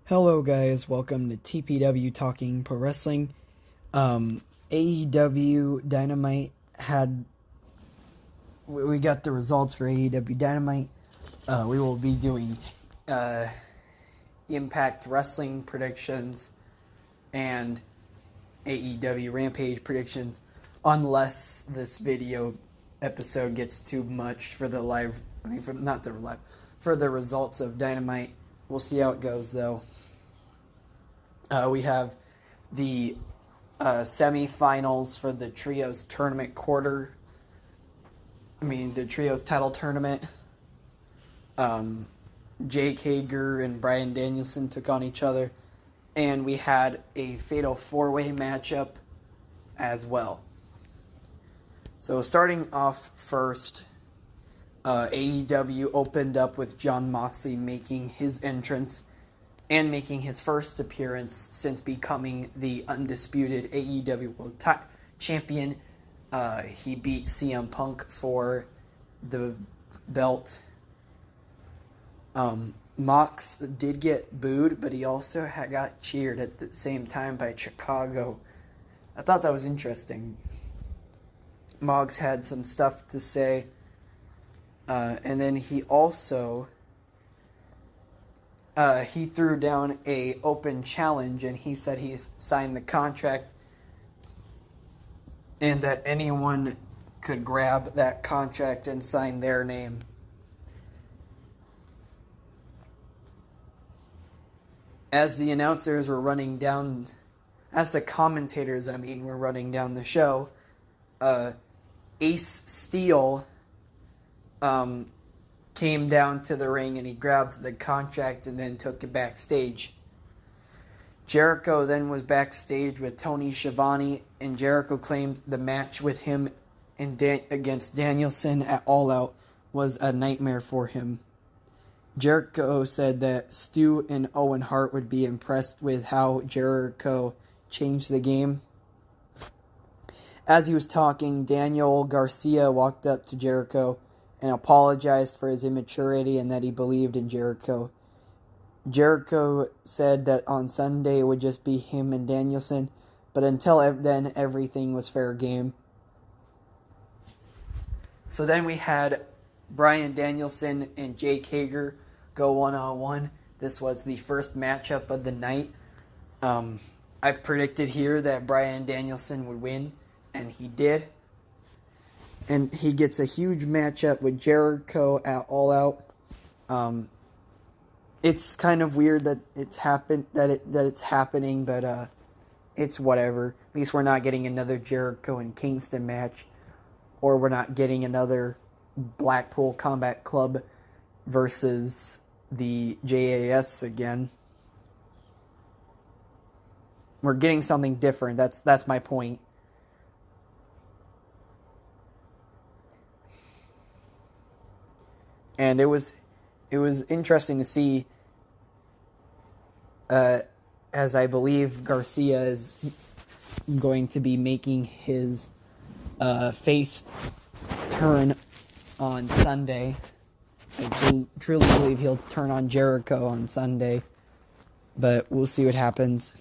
Hello guys, welcome to TPW Talking Pro Wrestling. AEW Dynamite we got the results for AEW Dynamite. We will be doing Impact Wrestling predictions and AEW Rampage predictions, unless this video episode gets too much for the for the results of Dynamite. We'll see how it goes though. We have the semifinals for the Trios Tournament the Trios title tournament. Jake Hager and Bryan Danielson took on each other. And we had a fatal four-way matchup as well. So starting off first, AEW opened up with Jon Moxley making his entrance and making his first appearance since becoming the undisputed AEW World Champion. He beat CM Punk for the belt. Mox did get booed, but he also got cheered at the same time by Chicago. I thought that was interesting. Mox had some stuff to say. And then he also he threw down a open challenge, and he said he signed the contract and that anyone could grab that contract and sign their name. As the announcers were running down, as the commentators, were running down the show, Ace Steel came down to the ring and he grabbed the contract and then took it backstage. Jericho then was backstage with Tony Schiavone, and Jericho claimed the match with him against Danielson at All Out was a nightmare for him. Jericho said that Stu and Owen Hart would be impressed with how Jericho changed the game. As he was talking, Daniel Garcia walked up to Jericho and apologized for his immaturity and that he believed in Jericho. Jericho said that on Sunday it would just be him and Danielson, but until then everything was fair game. So then we had Bryan Danielson and Jake Hager go one-on-one. This was the first matchup of the night. I predicted here that Bryan Danielson would win, and he did. And he gets a huge matchup with Jericho at All Out. It's kind of weird that it's happening, but it's whatever. At least we're not getting another Jericho and Kingston match, or we're not getting another Blackpool Combat Club versus the JAS again. We're getting something different. That's my point. And it was interesting to see, as I believe Garcia is going to be making his face turn on Sunday. I truly believe he'll turn on Jericho on Sunday, but we'll see what happens.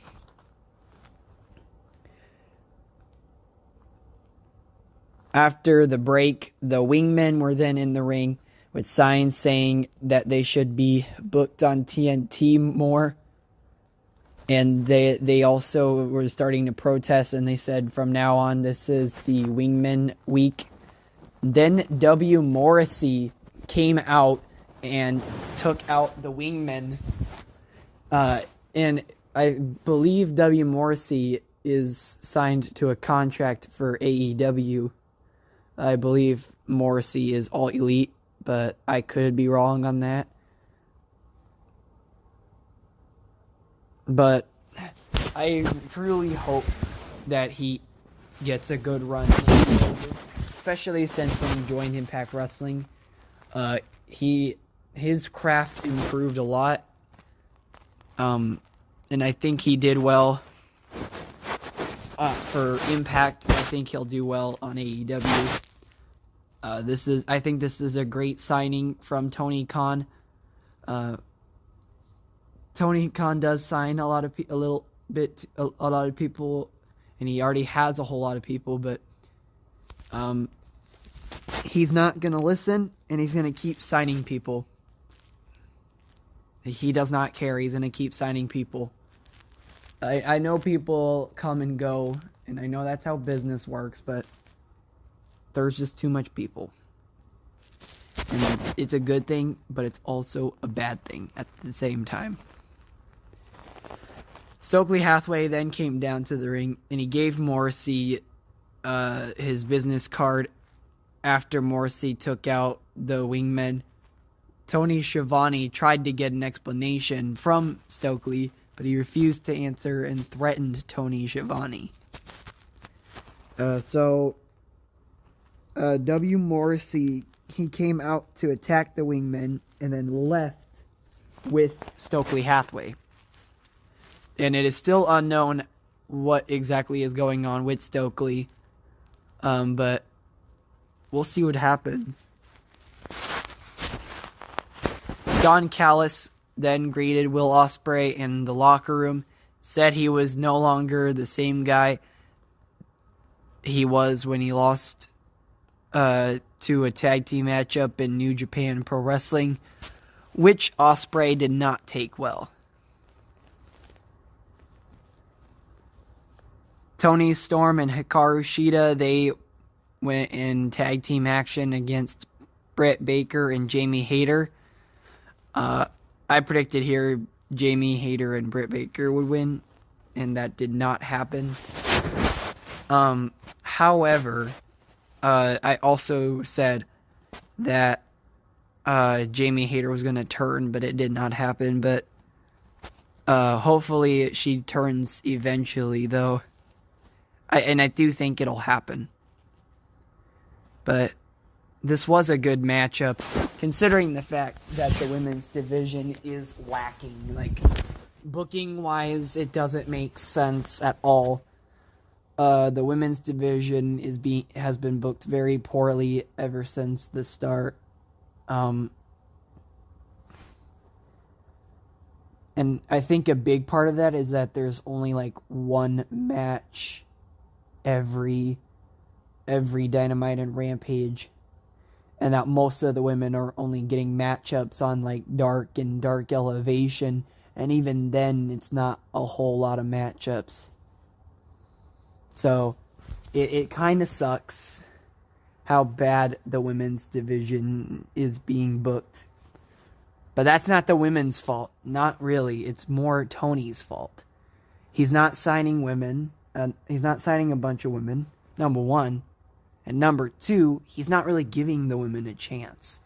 After the break, the Wingmen were then in the ring with signs saying that they should be booked on TNT more. And they also were starting to protest, and they said from now on this is the Wingman week. Then W. Morrissey came out and took out the Wingmen. And I believe W. Morrissey is signed to a contract for AEW. I believe Morrissey is All Elite, but I could be wrong on that. But I truly hope that he gets a good run, especially since when he joined Impact Wrestling, his craft improved a lot, and I think he did well for Impact. I think he'll do well on AEW. I think this is a great signing from Tony Khan. Tony Khan does sign a lot of a lot of people, and he already has a whole lot of people, but he's not gonna listen, and he's gonna keep signing people. He does not care. He's gonna keep signing people. I know people come and go, and I know that's how business works, but there's just too much people. And it's a good thing, but it's also a bad thing at the same time. Stokely Hathaway then came down to the ring, and he gave Morrissey his business card after Morrissey took out the wingmen. Tony Schiavone tried to get an explanation from Stokely, but he refused to answer and threatened Tony Schiavone. W. Morrissey, he came out to attack the wingmen and then left with Stokely Hathaway. And it is still unknown what exactly is going on with Stokely, but we'll see what happens. Don Callis then greeted Will Ospreay in the locker room, said he was no longer the same guy he was when he lost to a tag team matchup in New Japan Pro Wrestling, which Ospreay did not take well. Tony Storm and Hikaru Shida, they went in tag team action against Britt Baker and Jamie Hayter. I predicted here Jamie Hayter and Britt Baker would win, and that did not happen. However, I also said that Jamie Hayter was going to turn, but it did not happen. But hopefully she turns eventually, though. I do think it'll happen. But this was a good matchup, considering the fact that the women's division is lacking. Like, booking-wise, it doesn't make sense at all. The women's division has been booked very poorly ever since the start. And I think a big part of that is that there's only like one match every Dynamite and Rampage, and that most of the women are only getting matchups on like Dark and Dark Elevation, and even then it's not a whole lot of matchups. So it kind of sucks how bad the women's division is being booked. But that's not the women's fault. Not really. It's more Tony's fault. He's not signing women. He's not signing a bunch of women, number one. And number two, he's not really giving the women a chance.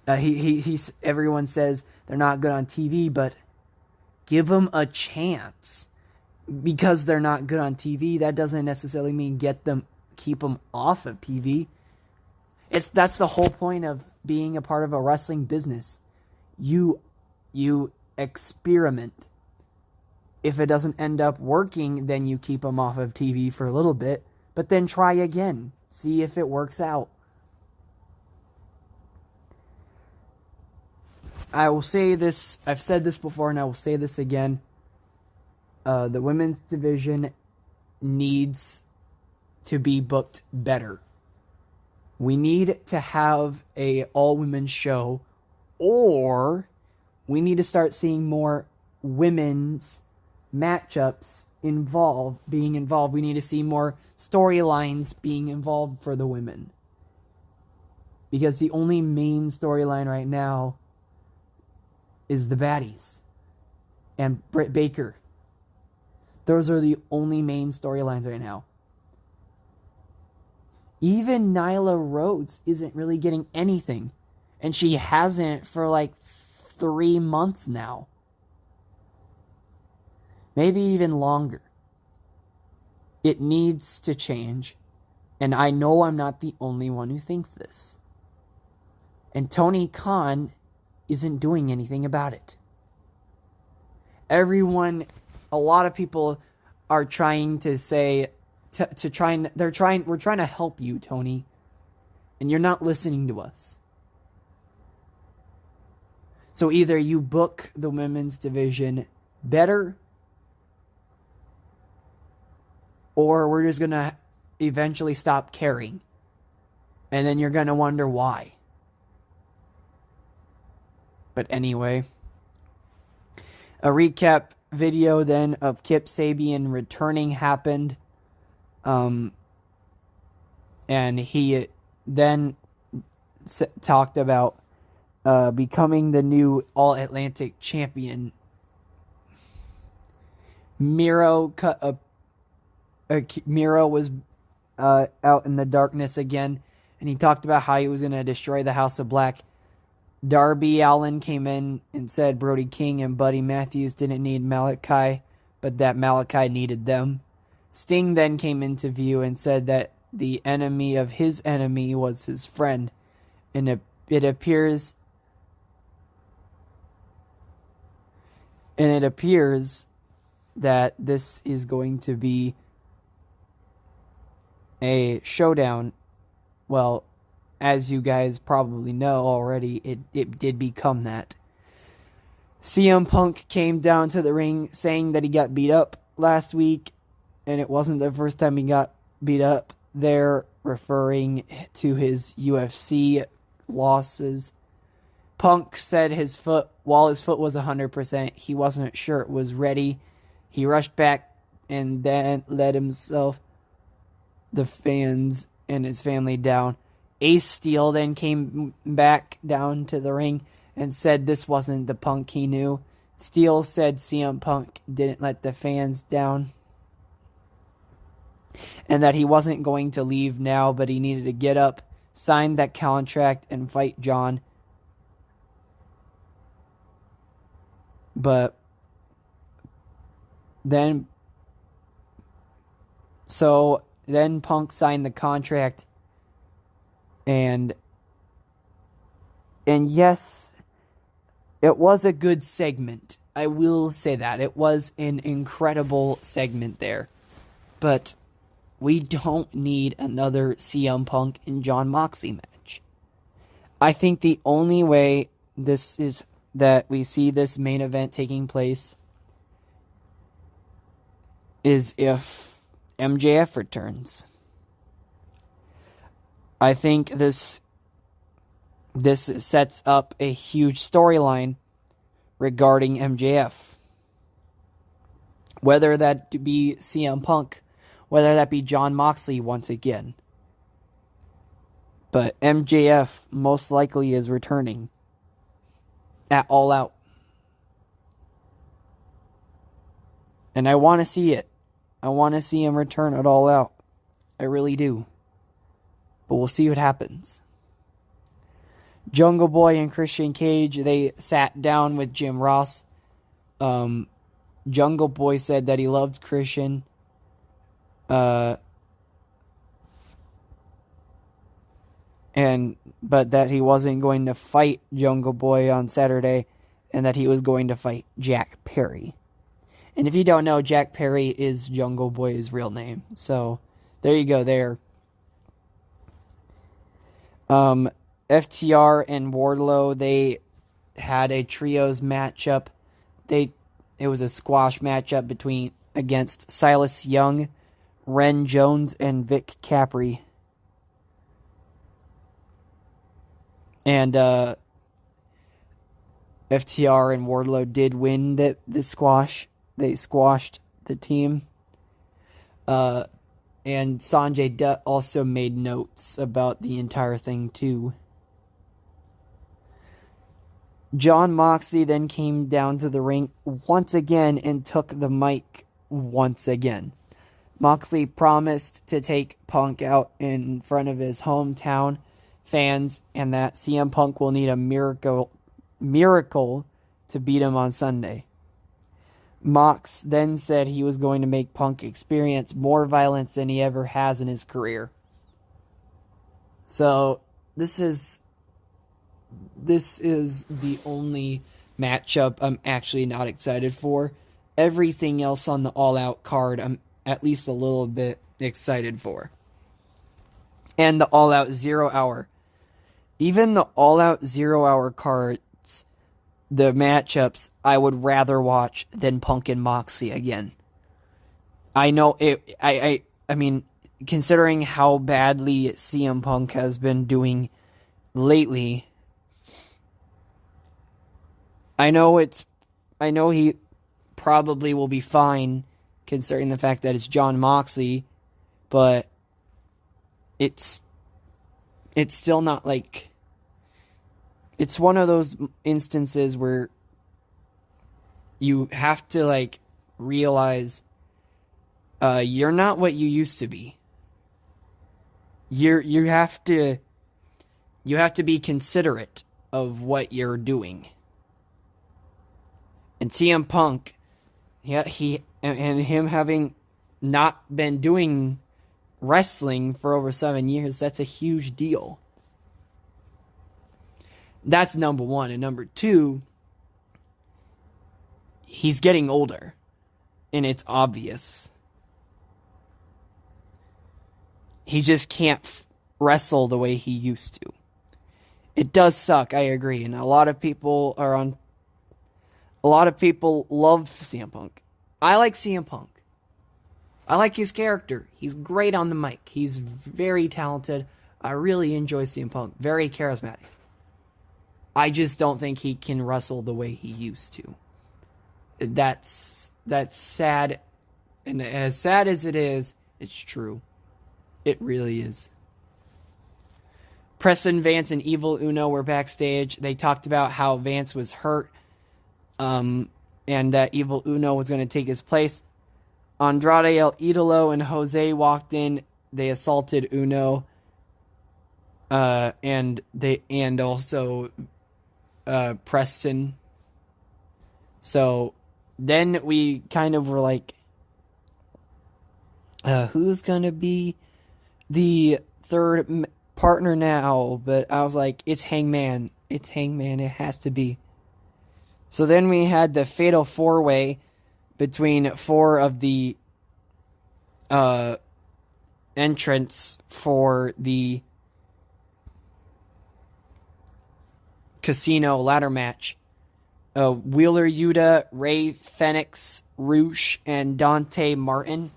Everyone says they're not good on TV, but give them a chance. Because they're not good on TV, that doesn't necessarily mean keep them off of TV. That's the whole point of being a part of a wrestling business. You experiment. If it doesn't end up working, then you keep them off of TV for a little bit, but then try again. See if it works out. I will say this, I've said this before and I will say this again. The women's division needs to be booked better. We need to have a all-women's show, or we need to start seeing more women's matchups being involved. We need to see more storylines being involved for the women. Because the only main storyline right now is the baddies and Britt Baker. Those are the only main storylines right now. Even Nyla Rhodes isn't really getting anything. And she hasn't for like 3 months now. Maybe even longer. It needs to change. And I know I'm not the only one who thinks this. And Tony Khan isn't doing anything about it. A lot of people are trying to say, we're trying to help you, Tony. And you're not listening to us. So either you book the women's division better, or we're just going to eventually stop caring. And then you're going to wonder why. But anyway, a recap video then of Kip Sabian returning happened. And he then talked about becoming the new All-Atlantic champion. Miro was out in the darkness again, and he talked about how he was going to destroy the House of Black. Darby Allin came in and said Brody King and Buddy Matthews didn't need Malachi, but that Malachi needed them. Sting then came into view and said that the enemy of his enemy was his friend, and it appears that this is going to be a showdown. Well, as you guys probably know already, it did become that. CM Punk came down to the ring saying that he got beat up last week, and it wasn't the first time he got beat up. They're referring to his UFC losses. Punk said while his foot was 100%, he wasn't sure it was ready. He rushed back and then let himself, the fans, and his family down. Ace Steel then came back down to the ring and said this wasn't the Punk he knew. Steel said CM Punk didn't let the fans down, and that he wasn't going to leave now, but he needed to get up, sign that contract, and fight John. But then Punk signed the contract, and yes, it was a good segment. I will say that. It was an incredible segment there. But we don't need another CM Punk and Jon Moxley match. I think the only way that we see this main event taking place is if MJF returns. I think this sets up a huge storyline regarding MJF. Whether that be CM Punk, whether that be Jon Moxley once again. But MJF most likely is returning at All Out. And I want to see it. I want to see him return at All Out. I really do. But we'll see what happens. Jungle Boy and Christian Cage, they sat down with Jim Ross. Jungle Boy said that he loved Christian. But that he wasn't going to fight Jungle Boy on Saturday, and that he was going to fight Jack Perry. And if you don't know, Jack Perry is Jungle Boy's real name. So there you go there. FTR and Wardlow, they had a trios matchup. It was a squash matchup against Silas Young, Ren Jones, and Vic Capri. And FTR and Wardlow did win the squash. They squashed the team. And Sanjay Dutt also made notes about the entire thing too. Jon Moxley then came down to the ring once again and took the mic once again. Moxley promised to take Punk out in front of his hometown fans, and that CM Punk will need a miracle to beat him on Sunday. Mox then said he was going to make Punk experience more violence than he ever has in his career. So this is the only matchup I'm actually not excited for. Everything else on the All Out card I'm at least a little bit excited for. And the All Out 0 Hour. Even the All Out 0 Hour cards the matchups I would rather watch than Punk and Moxie again. I know it. I mean, considering how badly CM Punk has been doing lately, I know he probably will be fine, considering the fact that it's John Moxley, but it's still not like, it's one of those instances where you have to like realize you're not what you used to be. You have to be considerate of what you're doing. And CM Punk, he and him having not been doing wrestling for over 7 years, that's a huge deal. That's number one. And number two, he's getting older. And it's obvious. He just can't wrestle the way he used to. It does suck, I agree. And a lot of people love CM Punk. I like CM Punk. I like his character. He's great on the mic. He's very talented. I really enjoy CM Punk. Very charismatic. I just don't think he can wrestle the way he used to. That's sad. And as sad as it is, it's true. It really is. Preston Vance and Evil Uno were backstage. They talked about how Vance was hurt. And that Evil Uno was going to take his place. Andrade El Idolo and Jose walked in. They assaulted Uno. And also Preston. So then we kind of were like, who's going to be the third partner now? But I was like, it's Hangman. It's Hangman. It has to be. So then we had the Fatal 4-Way between four of the entrants for the Casino ladder match. Wheeler Yuta, Ray Fenix, Roosh, and Dante Martin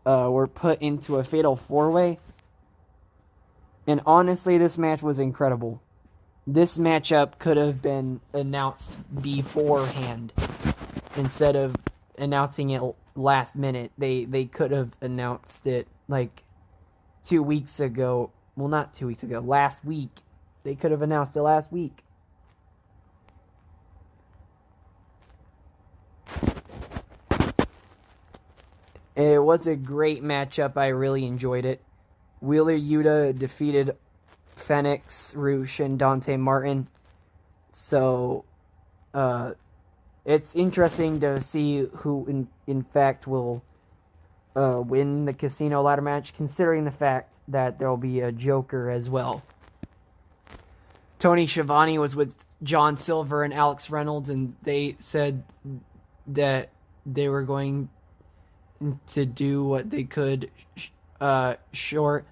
were put into a Fatal 4-Way. And honestly, this match was incredible. This matchup could have been announced beforehand instead of announcing it last minute. They could have announced it like 2 weeks ago. Well, not 2 weeks ago. Last week. They could have announced it last week. It was a great matchup. I really enjoyed it. Wheeler Yuta defeated Fenix, Roosh, and Dante Martin. So, it's interesting to see who, in fact, will win the Casino ladder match, considering the fact that there will be a Joker as well. Tony Schiavone was with John Silver and Alex Reynolds, and they said that they were going to do what they could short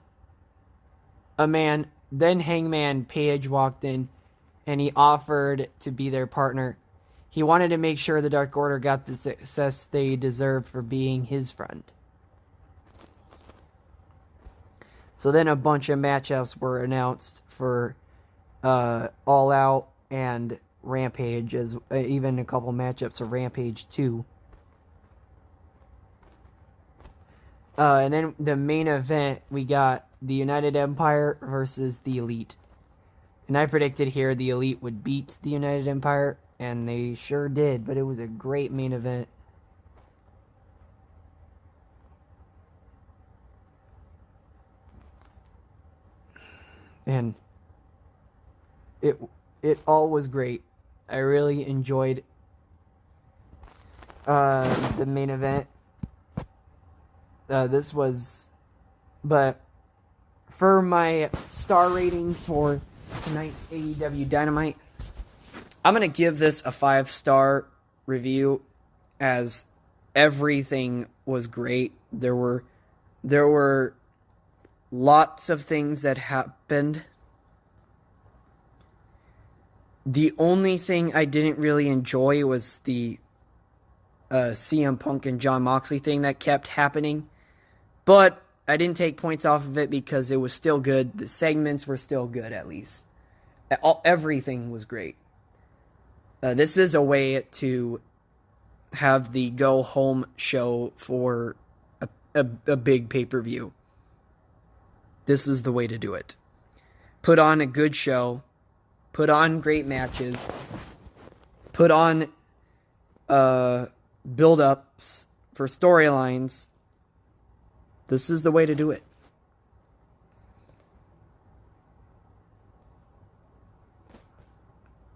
a man. Then Hangman Page walked in, and he offered to be their partner. He wanted to make sure the Dark Order got the success they deserved for being his friend. So then a bunch of matchups were announced for All Out and Rampage, as even a couple matchups of Rampage 2. And then the main event, we got the United Empire versus the Elite. And I predicted here the Elite would beat the United Empire, and they sure did, but it was a great main event. And it all was great. I really enjoyed the main event. But for my star rating for tonight's AEW Dynamite, I'm going to give this a 5-star review, as everything was great. There were lots of things that happened The only thing I didn't really enjoy was the CM Punk and John Moxley thing that kept happening. But I didn't take points off of it because it was still good. The segments were still good, at least. Everything was great. This is a way to have the go-home show for a big pay-per-view. This is the way to do it. Put on a good show. Put on great matches. Put on build-ups for storylines. This is the way to do it.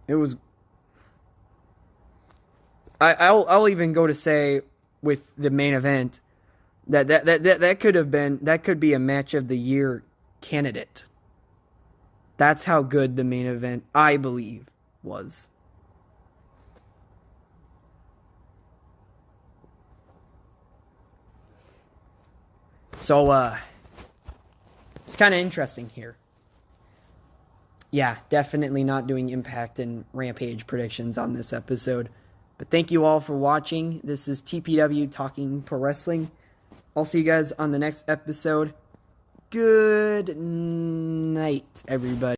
It was... I'll even go to say with the main event that could be a match of the year candidate. That's how good the main event, I believe, was. So, it's kind of interesting here. Yeah, definitely not doing Impact and Rampage predictions on this episode. But thank you all for watching. This is TPW Talking Pro Wrestling. I'll see you guys on the next episode. Good night, everybody.